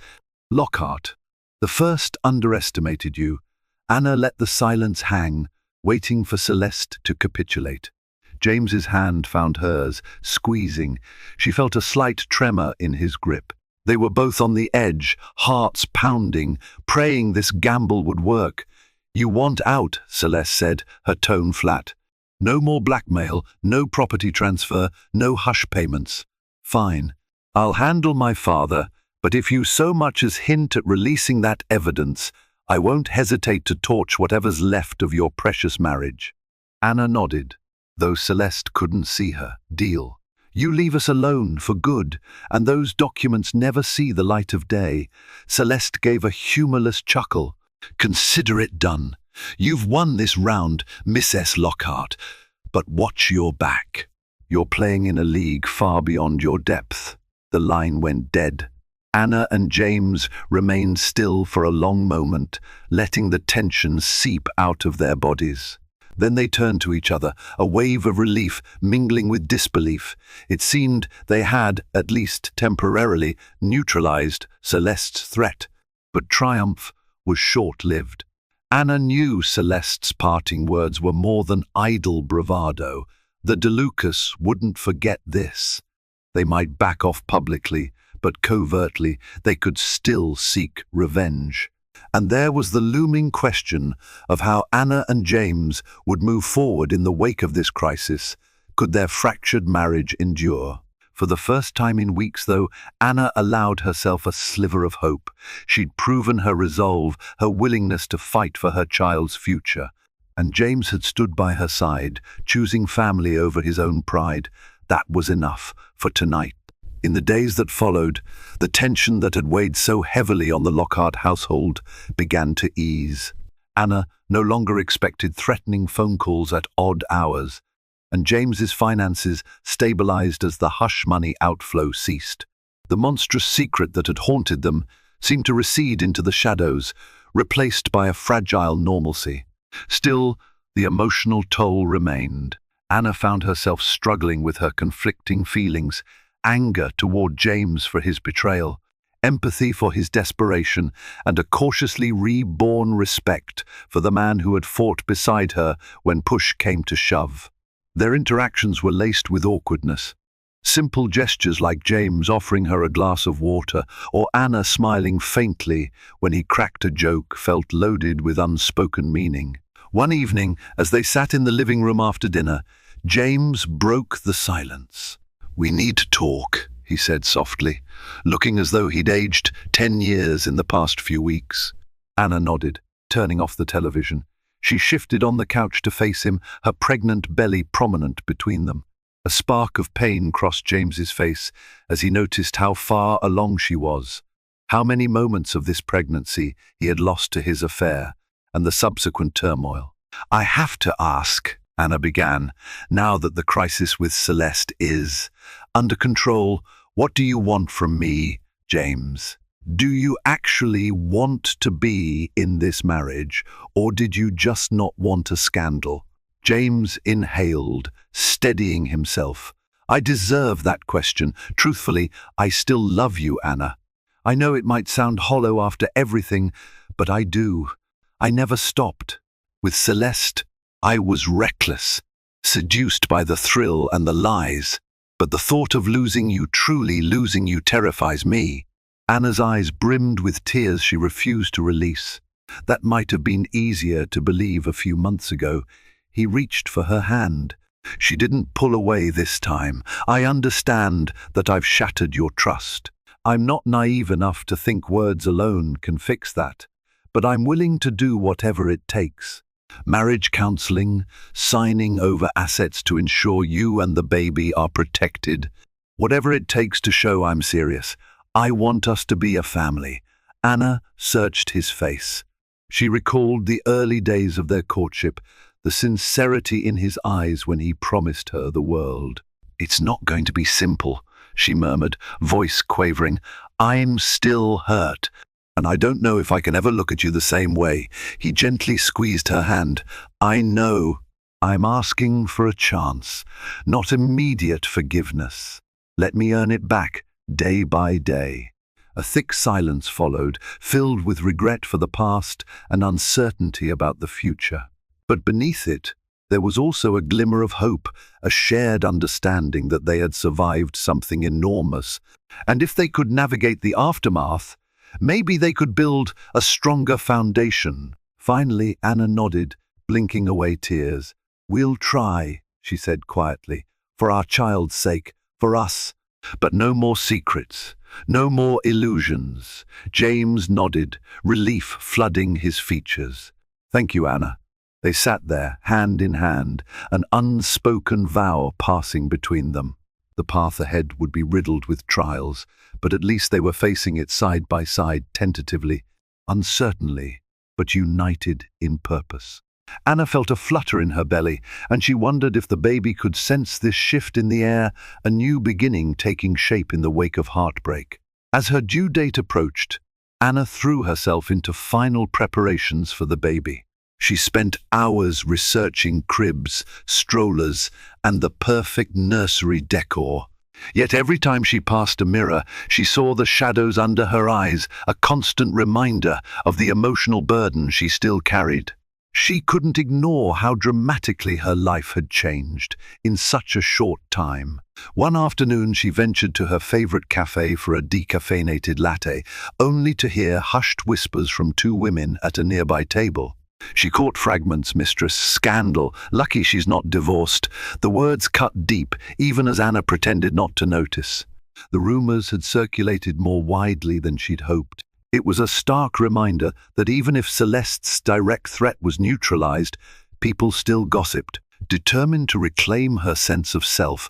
Lockhart. The first underestimated you." Anna let the silence hang, waiting for Celeste to capitulate. James's hand found hers, squeezing. She felt a slight tremor in his grip. They were both on the edge, hearts pounding, praying this gamble would work. "You want out," Celeste said, her tone flat. "No more blackmail, no property transfer, no hush payments." "Fine. I'll handle my father, but if you so much as hint at releasing that evidence, I won't hesitate to torch whatever's left of your precious marriage." Anna nodded, though Celeste couldn't see her. "Deal. You leave us alone for good, and those documents never see the light of day." Celeste gave a humorless chuckle. "Consider it done. You've won this round, Mrs. Lockhart, but watch your back. You're playing in a league far beyond your depth." The line went dead. Anna and James remained still for a long moment, letting the tension seep out of their bodies. Then they turned to each other, a wave of relief mingling with disbelief. It seemed they had, at least temporarily, neutralized Celeste's threat, but triumph was short-lived. Anna knew Celeste's parting words were more than idle bravado. The DeLucas wouldn't forget this. They might back off publicly, but covertly they could still seek revenge. And there was the looming question of how Anna and James would move forward in the wake of this crisis. Could their fractured marriage endure? For the first time in weeks, though, Anna allowed herself a sliver of hope. She'd proven her resolve, her willingness to fight for her child's future. and James had stood by her side, choosing family over his own pride. That was enough for tonight. In the days that followed, the tension that had weighed so heavily on the Lockhart household began to ease. Anna no longer expected threatening phone calls at odd hours, and James's finances stabilized as the hush money outflow ceased. The monstrous secret that had haunted them seemed to recede into the shadows, replaced by a fragile normalcy. Still, the emotional toll remained. Anna found herself struggling with her conflicting feelings: anger toward James for his betrayal, empathy for his desperation, and a cautiously reborn respect for the man who had fought beside her when push came to shove. Their interactions were laced with awkwardness. Simple gestures like James offering her a glass of water or Anna smiling faintly when he cracked a joke felt loaded with unspoken meaning. One evening, as they sat in the living room after dinner, James broke the silence. "We need to talk," he said softly, looking as though he'd aged 10 years in the past few weeks. Anna nodded, turning off the television. She shifted on the couch to face him, her pregnant belly prominent between them. A spark of pain crossed James's face as he noticed how far along she was, how many moments of this pregnancy he had lost to his affair, and the subsequent turmoil. "I have to ask," Anna began, "now that the crisis with Celeste is under control, what do you want from me, James? Do you actually want to be in this marriage, or did you just not want a scandal?" James inhaled, steadying himself. "I deserve that question. Truthfully, I still love you, Anna. I know it might sound hollow after everything, but I do. I never stopped. With Celeste, I was reckless, seduced by the thrill and the lies. But the thought of losing you, truly losing you, terrifies me." Anna's eyes brimmed with tears she refused to release. That might have been easier to believe a few months ago. He reached for her hand. She didn't pull away this time. "I understand that I've shattered your trust. I'm not naive enough to think words alone can fix that. But I'm willing to do whatever it takes. Marriage counseling, signing over assets to ensure you and the baby are protected. Whatever it takes to show I'm serious. I want us to be a family." Anna searched his face. She recalled the early days of their courtship, the sincerity in his eyes when he promised her the world. "It's not going to be simple," she murmured, voice quavering. "I'm still hurt, and I don't know if I can ever look at you the same way." He gently squeezed her hand. "I know. I'm asking for a chance, not immediate forgiveness. Let me earn it back, day by day." A thick silence followed, filled with regret for the past and uncertainty about the future. But beneath it, there was also a glimmer of hope, a shared understanding that they had survived something enormous. And if they could navigate the aftermath, maybe they could build a stronger foundation. Finally, Anna nodded, blinking away tears. "We'll try," she said quietly, "for our child's sake, for us. But no more secrets, no more illusions." James nodded, relief flooding his features. "Thank you, Anna." They sat there, hand in hand, an unspoken vow passing between them. The path ahead would be riddled with trials, but at least they were facing it side by side, tentatively, uncertainly, but united in purpose. Anna felt a flutter in her belly, and she wondered if the baby could sense this shift in the air, a new beginning taking shape in the wake of heartbreak. As her due date approached, Anna threw herself into final preparations for the baby. She spent hours researching cribs, strollers, and the perfect nursery decor. Yet every time she passed a mirror, she saw the shadows under her eyes, a constant reminder of the emotional burden she still carried. She couldn't ignore how dramatically her life had changed in such a short time. One afternoon she ventured to her favorite cafe for a decaffeinated latte, only to hear hushed whispers from two women at a nearby table. She caught fragments: "Mistress," "scandal," "lucky she's not divorced." The words cut deep, even as Anna pretended not to notice. The rumors had circulated more widely than she'd hoped. It was a stark reminder that even if Celeste's direct threat was neutralized, people still gossiped. Determined to reclaim her sense of self,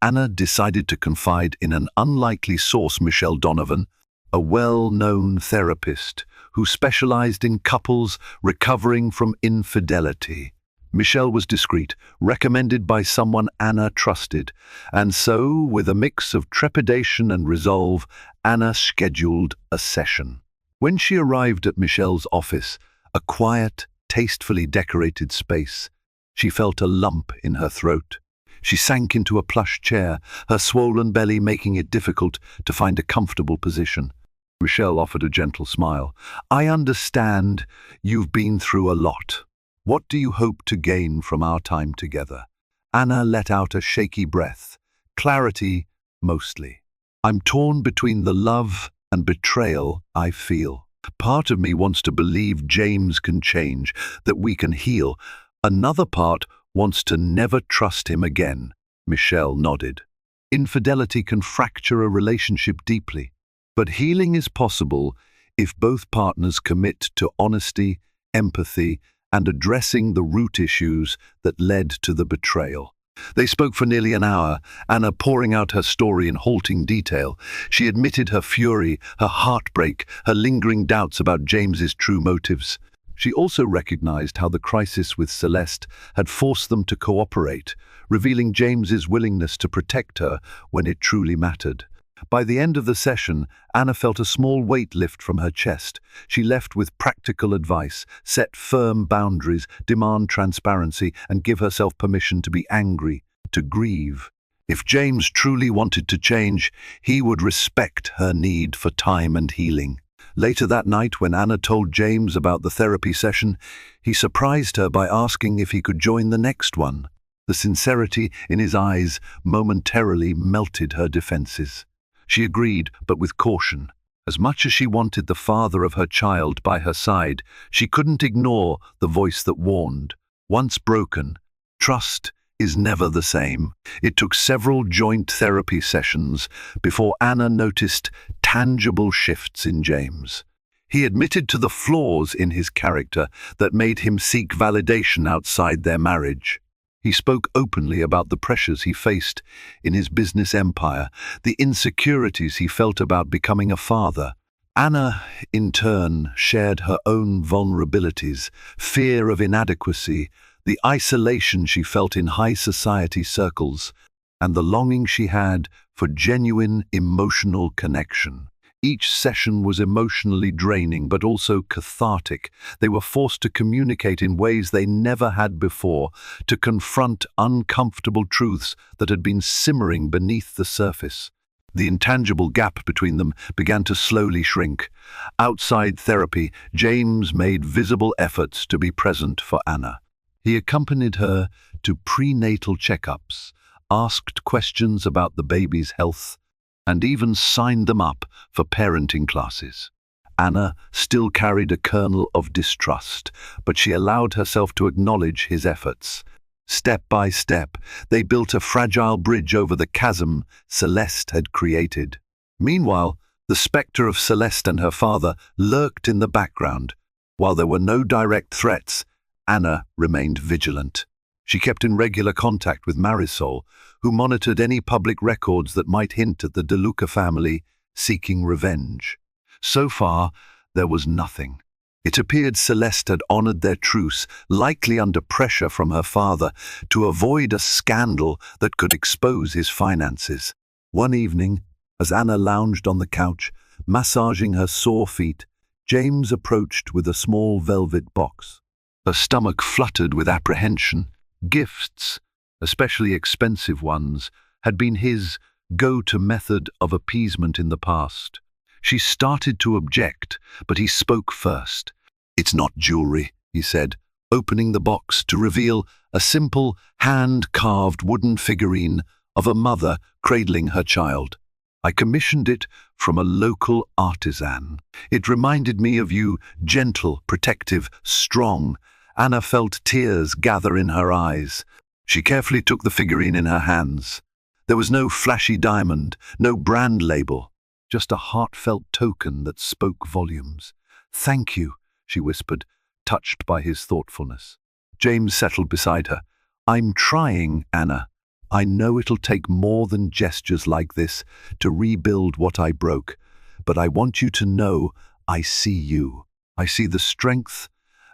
Anna decided to confide in an unlikely source, Michelle Donovan, a well-known therapist who specialized in couples recovering from infidelity. Michelle was discreet, recommended by someone Anna trusted, and so, with a mix of trepidation and resolve, Anna scheduled a session. When she arrived at Michelle's office, a quiet, tastefully decorated space, she felt a lump in her throat. She sank into a plush chair, her swollen belly making it difficult to find a comfortable position. Michelle offered a gentle smile. "I understand you've been through a lot. What do you hope to gain from our time together?" Anna let out a shaky breath. "Clarity, mostly. I'm torn between the love and betrayal I feel. Part of me wants to believe James can change, that we can heal. Another part wants to never trust him again." Michelle nodded. "Infidelity can fracture a relationship deeply, but healing is possible if both partners commit to honesty, empathy, and addressing the root issues that led to the betrayal." They spoke for nearly an hour, Anna pouring out her story in halting detail. She admitted her fury, her heartbreak, her lingering doubts about James's true motives. She also recognized how the crisis with Celeste had forced them to cooperate, revealing James's willingness to protect her when it truly mattered. By the end of the session, Anna felt a small weight lift from her chest. She left with practical advice: set firm boundaries, demand transparency, and give herself permission to be angry, to grieve. If James truly wanted to change, he would respect her need for time and healing. Later that night, when Anna told James about the therapy session, he surprised her by asking if he could join the next one. The sincerity in his eyes momentarily melted her defenses. She agreed, but with caution. As much as she wanted the father of her child by her side, she couldn't ignore the voice that warned. Once broken, trust is never the same. It took several joint therapy sessions before Anna noticed tangible shifts in James. He admitted to the flaws in his character that made him seek validation outside their marriage. He spoke openly about the pressures he faced in his business empire, the insecurities he felt about becoming a father. Anna, in turn, shared her own vulnerabilities, fear of inadequacy, the isolation she felt in high society circles, and the longing she had for genuine emotional connection. Each session was emotionally draining but also cathartic. They were forced to communicate in ways they never had before, to confront uncomfortable truths that had been simmering beneath the surface. The intangible gap between them began to slowly shrink. Outside therapy, James made visible efforts to be present for Anna. He accompanied her to prenatal checkups, asked questions about the baby's health, and even signed them up for parenting classes. Anna still carried a kernel of distrust, but she allowed herself to acknowledge his efforts. Step by step, they built a fragile bridge over the chasm Celeste had created. Meanwhile, the spectre of Celeste and her father lurked in the background. While there were no direct threats, Anna remained vigilant. She kept in regular contact with Marisol, who monitored any public records that might hint at the De Luca family seeking revenge. So far, there was nothing. It appeared Celeste had honored their truce, likely under pressure from her father, to avoid a scandal that could expose his finances. One evening, as Anna lounged on the couch, massaging her sore feet, James approached with a small velvet box. Her stomach fluttered with apprehension. Gifts, especially expensive ones, had been his go-to method of appeasement in the past. She started to object, but he spoke first. "It's not jewelry," he said, opening the box to reveal a simple, hand-carved wooden figurine of a mother cradling her child. "I commissioned it from a local artisan. It reminded me of you, gentle, protective, strong." Anna felt tears gather in her eyes. She carefully took the figurine in her hands. There was no flashy diamond, no brand label, just a heartfelt token that spoke volumes. "Thank you," she whispered, touched by his thoughtfulness. James settled beside her. I'm trying, Anna. I know it'll take more than gestures like this to rebuild what I broke, but I want you to know I see you. I see the strength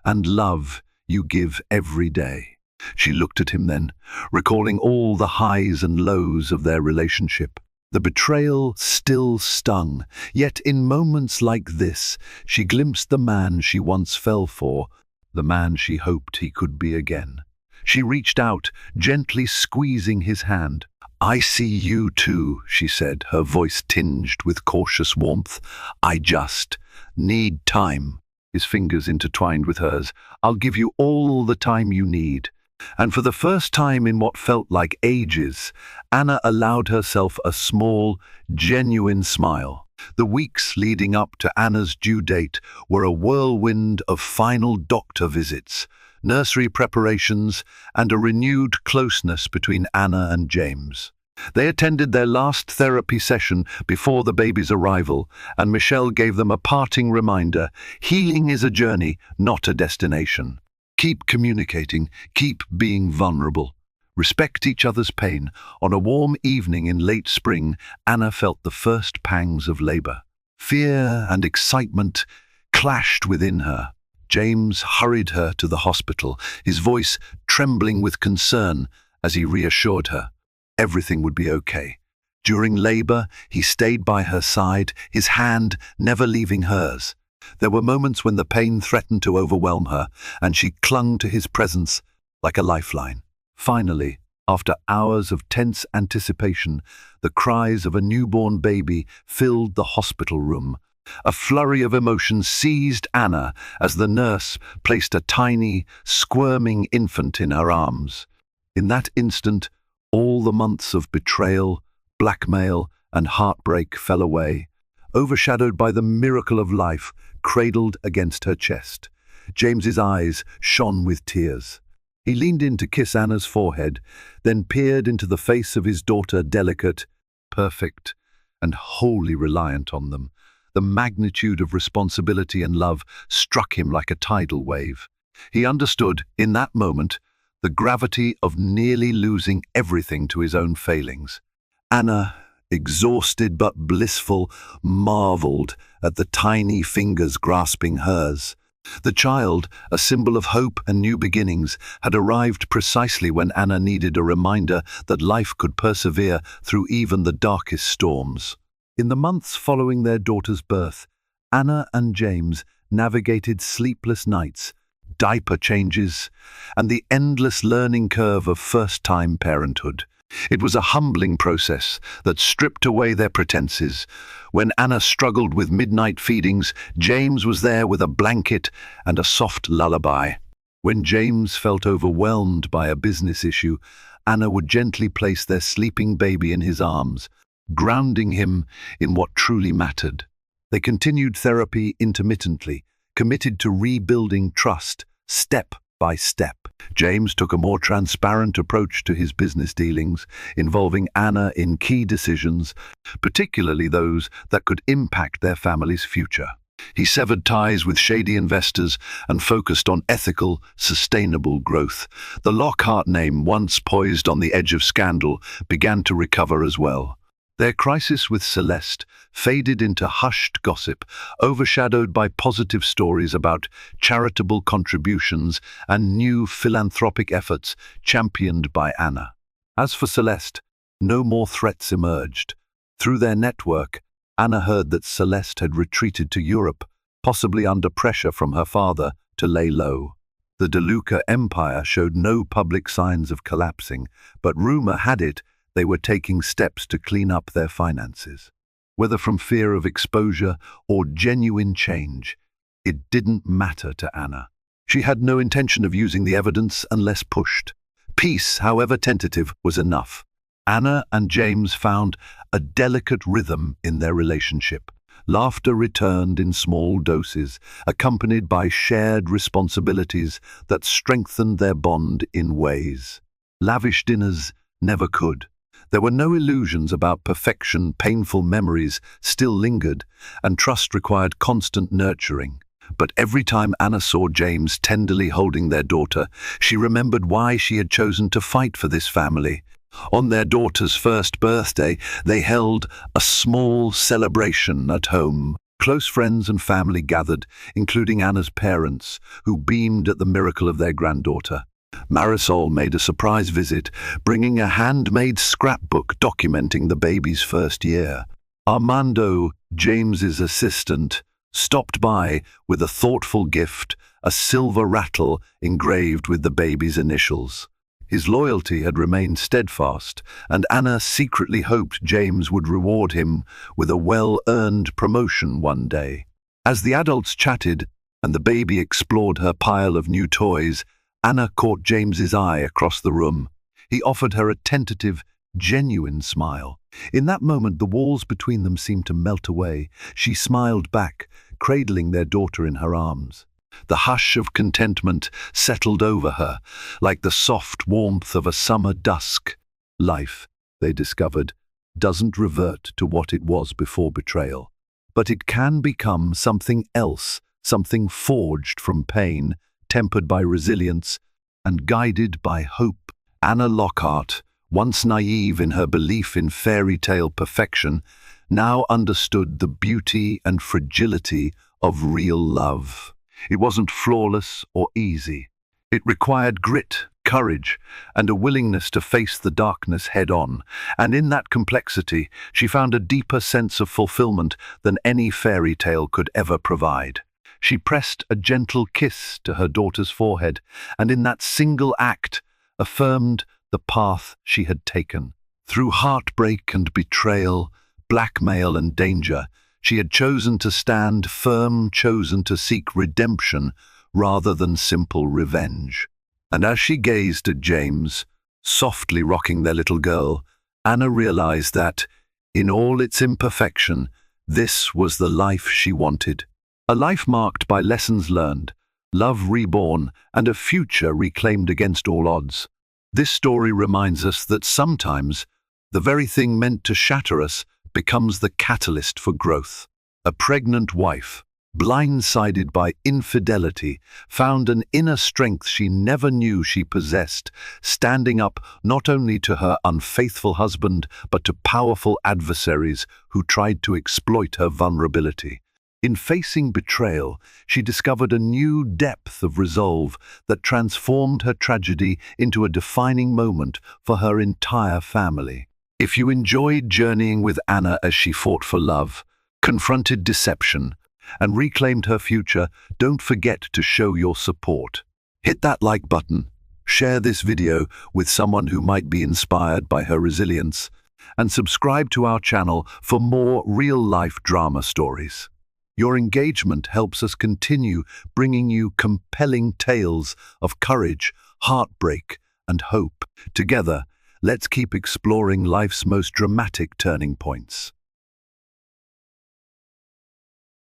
and love you give every day. She looked at him then, recalling all the highs and lows of their relationship. The betrayal still stung, yet in moments like this, she glimpsed the man she once fell for, the man she hoped he could be again. She reached out, gently squeezing his hand. I see you too, she said, her voice tinged with cautious warmth. I just need time. His fingers intertwined with hers. I'll give you all the time you need. And for the first time in what felt like ages, Anna allowed herself a small, genuine smile. The weeks leading up to Anna's due date were a whirlwind of final doctor visits, nursery preparations, and a renewed closeness between Anna and James. They attended their last therapy session before the baby's arrival, and Michelle gave them a parting reminder: healing is a journey, not a destination. Keep communicating, keep being vulnerable. Respect each other's pain. On a warm evening in late spring, Anna felt the first pangs of labor. Fear and excitement clashed within her. James hurried her to the hospital, his voice trembling with concern as he reassured her everything would be okay. During labor, he stayed by her side, his hand never leaving hers. There were moments when the pain threatened to overwhelm her, and she clung to his presence like a lifeline. Finally, after hours of tense anticipation, the cries of a newborn baby filled the hospital room. A flurry of emotion seized Anna as the nurse placed a tiny, squirming infant in her arms. In that instant, all the months of betrayal, blackmail, and heartbreak fell away, overshadowed by the miracle of life cradled against her chest. James's eyes shone with tears. He leaned in to kiss Anna's forehead, then peered into the face of his daughter, delicate, perfect, and wholly reliant on them. The magnitude of responsibility and love struck him like a tidal wave. He understood, in that moment, the gravity of nearly losing everything to his own failings. Anna, exhausted but blissful, marveled at the tiny fingers grasping hers. The child, a symbol of hope and new beginnings, had arrived precisely when Anna needed a reminder that life could persevere through even the darkest storms. In the months following their daughter's birth, Anna and James navigated sleepless nights, diaper changes, and the endless learning curve of first-time parenthood. It was a humbling process that stripped away their pretenses. When Anna struggled with midnight feedings, James was there with a blanket and a soft lullaby. When James felt overwhelmed by a business issue, Anna would gently place their sleeping baby in his arms, grounding him in what truly mattered. They continued therapy intermittently, committed to rebuilding trust, step by step. James took a more transparent approach to his business dealings, involving Anna in key decisions, particularly those that could impact their family's future. He severed ties with shady investors and focused on ethical, sustainable growth. The Lockhart name, once poised on the edge of scandal, began to recover as well. Their crisis with Celeste faded into hushed gossip, overshadowed by positive stories about charitable contributions and new philanthropic efforts championed by Anna. As for Celeste, no more threats emerged. Through their network, Anna heard that Celeste had retreated to Europe, possibly under pressure from her father to lay low. The DeLuca empire showed no public signs of collapsing, but rumor had it they were taking steps to clean up their finances. Whether from fear of exposure or genuine change, it didn't matter to Anna. She had no intention of using the evidence unless pushed. Peace, however tentative, was enough. Anna and James found a delicate rhythm in their relationship. Laughter returned in small doses, accompanied by shared responsibilities that strengthened their bond in ways lavish dinners never could. There were no illusions about perfection. Painful memories still lingered, and trust required constant nurturing. But every time Anna saw James tenderly holding their daughter, she remembered why she had chosen to fight for this family. On their daughter's first birthday, they held a small celebration at home. Close friends and family gathered, including Anna's parents, who beamed at the miracle of their granddaughter. Marisol made a surprise visit, bringing a handmade scrapbook documenting the baby's first year. Armando, James's assistant, stopped by with a thoughtful gift, a silver rattle engraved with the baby's initials. His loyalty had remained steadfast, and Anna secretly hoped James would reward him with a well-earned promotion one day. As the adults chatted and the baby explored her pile of new toys, Anna caught James's eye across the room. He offered her a tentative, genuine smile. In that moment, the walls between them seemed to melt away. She smiled back, cradling their daughter in her arms. The hush of contentment settled over her, like the soft warmth of a summer dusk. Life, they discovered, doesn't revert to what it was before betrayal. But it can become something else, something forged from pain, tempered by resilience, and guided by hope. Anna Lockhart, once naive in her belief in fairy tale perfection, now understood the beauty and fragility of real love. It wasn't flawless or easy. It required grit, courage, and a willingness to face the darkness head-on, and in that complexity, she found a deeper sense of fulfillment than any fairy tale could ever provide. She pressed a gentle kiss to her daughter's forehead, and in that single act, affirmed the path she had taken. Through heartbreak and betrayal, blackmail and danger, she had chosen to stand firm, chosen to seek redemption rather than simple revenge. And as she gazed at James, softly rocking their little girl, Anna realized that, in all its imperfection, this was the life she wanted. A life marked by lessons learned, love reborn, and a future reclaimed against all odds. This story reminds us that sometimes the very thing meant to shatter us becomes the catalyst for growth. A pregnant wife, blindsided by infidelity, found an inner strength she never knew she possessed, standing up not only to her unfaithful husband, but to powerful adversaries who tried to exploit her vulnerability. In facing betrayal, she discovered a new depth of resolve that transformed her tragedy into a defining moment for her entire family. If you enjoyed journeying with Anna as she fought for love, confronted deception, and reclaimed her future, don't forget to show your support. Hit that like button, share this video with someone who might be inspired by her resilience, and subscribe to our channel for more real-life drama stories. Your engagement helps us continue bringing you compelling tales of courage, heartbreak, and hope. Together, let's keep exploring life's most dramatic turning points.